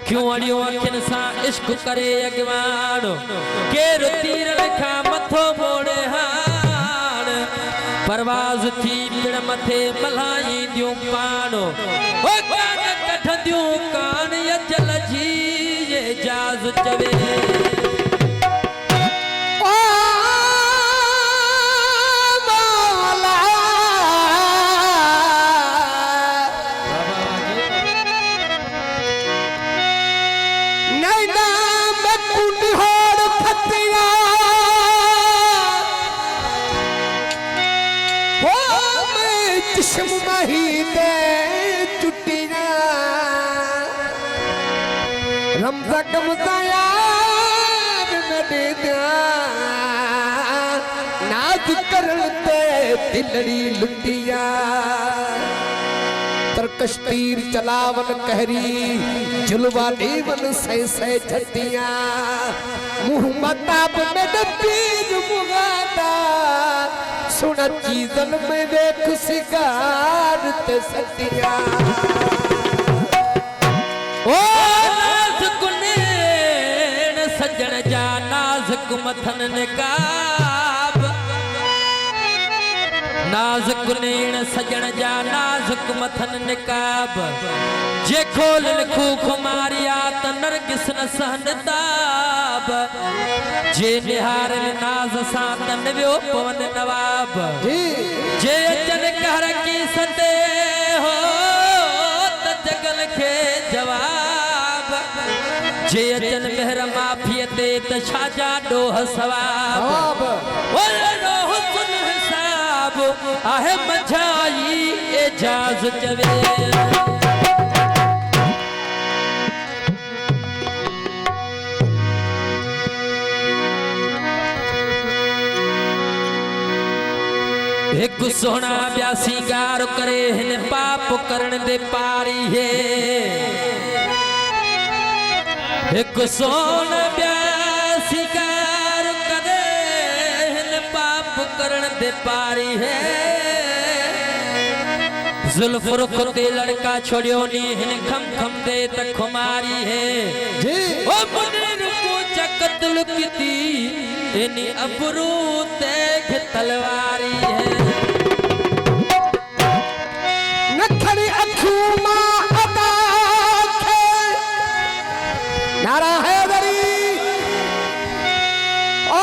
अखियों अड़ियों अखिन सा इश्क करे अगवान केर तीर लिखा मथो मोड़े हान परवाज थी पिण मथे मल्हाई दियूं पान ओ कान कठंदियूं कान यजल जी ये जाज चवे रमजा कमजा यार में दे दिया नाज करन ते दिलड़ी लुटिया तरकश तीर चलावन कहरी जुलवा देवन सह सह झटिया मुँह मताब में पीर मुगादा सुन चीजन में देख सिगार ते सतिया ओ सजन जा नाज़ुक मथन निकाब नाज़ुक नेण सजन जा नाज़ुक मथन निकाब जे खोल लिखू खुमारिया त नरगिस न सहन ताब जे निहार नाज सा तन वियो पवन नवाब जे अचन कहर की सते हो त जगल के जवाब जे अचन मेहर माफिय ते त छाजा डोह सवाब ओए रोह सुन हिसाब आहे मझाई एजाज चवे एक सोना ब्यासी गार करे हिन पाप करण दे पारी है एक सोना ब्यासी गार करे हिन पाप करण दे पारी है जुल्फ रुख ते लड़का छोड़ियो नी हिन खम खम दे त खुमारी है जी ओ मुनीर को चकत लुकती इनी अबरू ते तलवारी है नखड़ी अखूमा अदा खे नारा है दरी ओ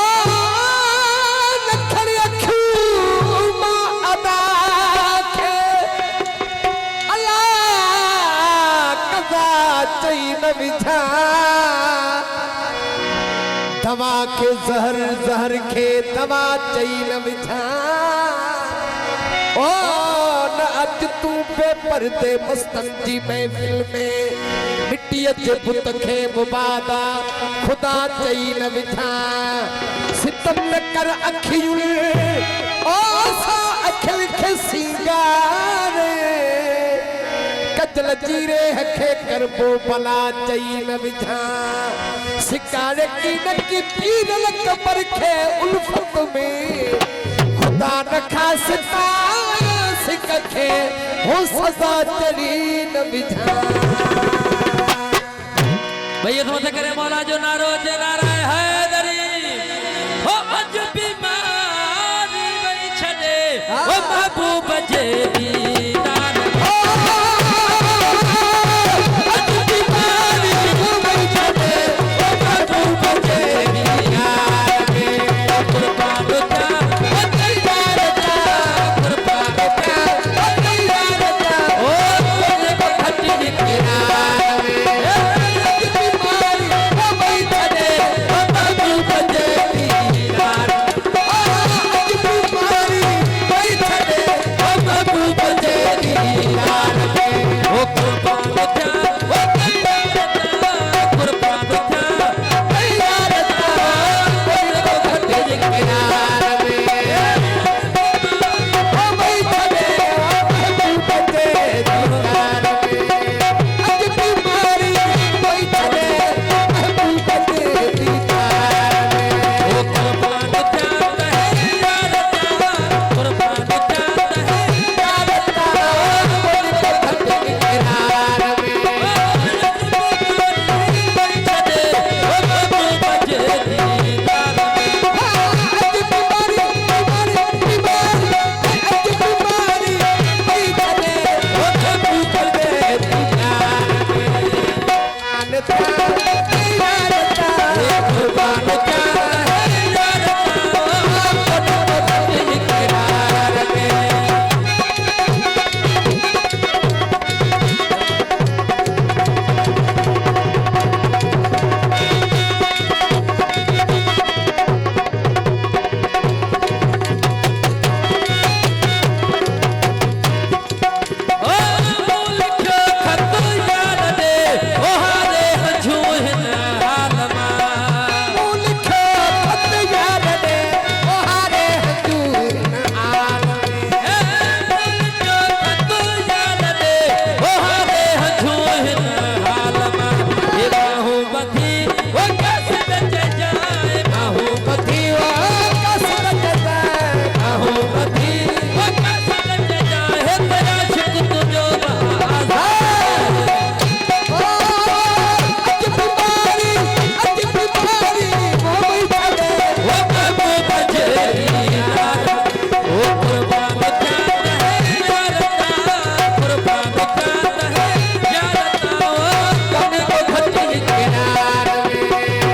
नखड़ी अखूमा अदा खे अल्लाह कज़ा चई न विझा दवा के जहर जहर के दवा चई न विझा ओ न अज तू पेपर ते मस्तन जी महफिल में मिट्टी जे बुत खे मुबादा खुदा चई न विझा सितम न कर अखियुल ओ सा अखिल के सिंगारे कजल जीरे हखे करबो भला चई न विझा सिकारे की नकी पीर लक पर खे उल्फत में खुदा न खासता सिक खे हो सजा चली न विझा भैया तो मत करे मौला जो नारो जे नारा हैदरी हो अज बीमारी वही छदे ओ महबूब जे दीदार Oh, वो कैसे बच जाए बाहू बधी वो कैसे बच जाए बाहू बधी वो कैसे बच जाए तेरा शिक तुझो बहाजा वो बैठे वो कबू बजेरी यार वो कुर्बान जाता है यारता कुर्बान जाता है यारता वो कने को घटी किनार में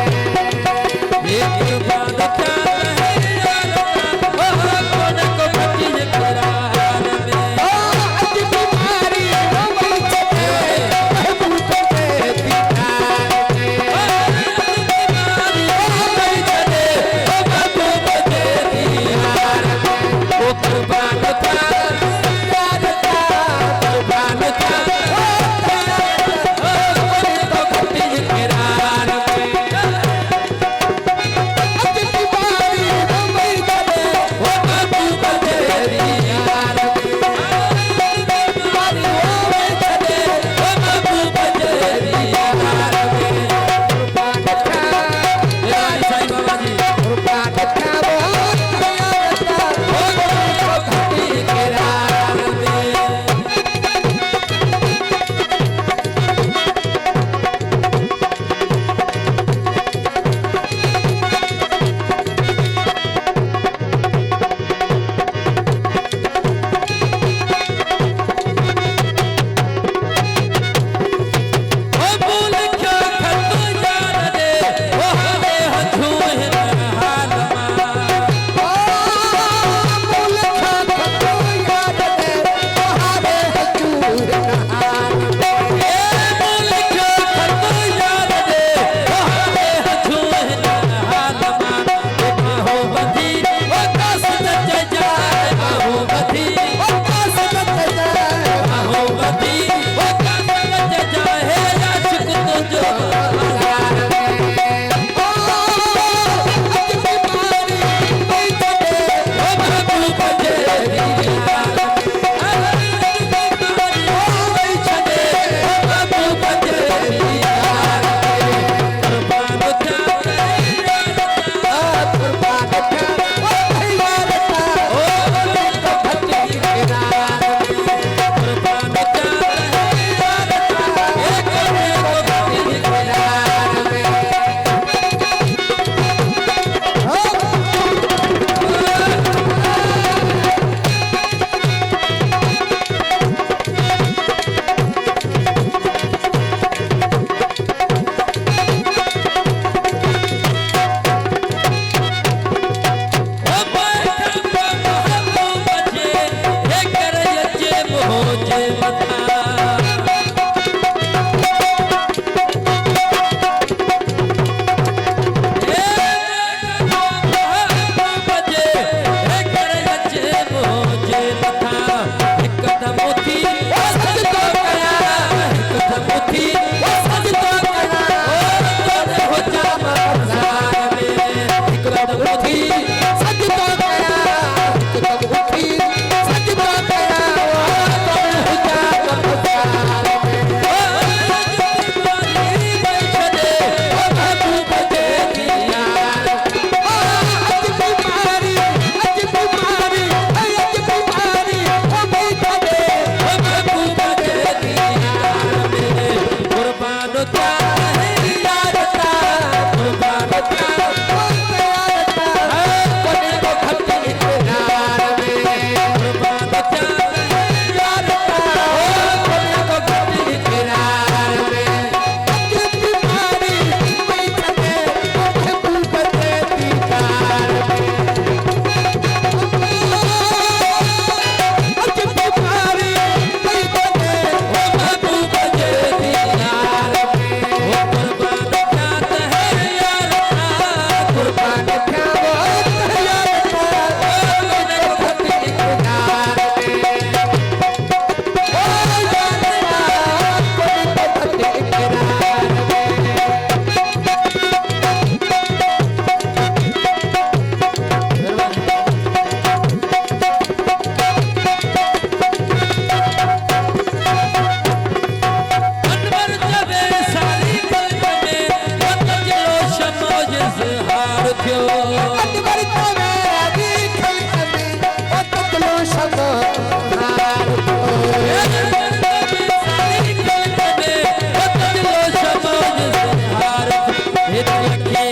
अकबर तो मेरी खलकनी ओ तुतलो शमा हार तो सारी कलकने ओ तुझलो समाज संहार हे लखे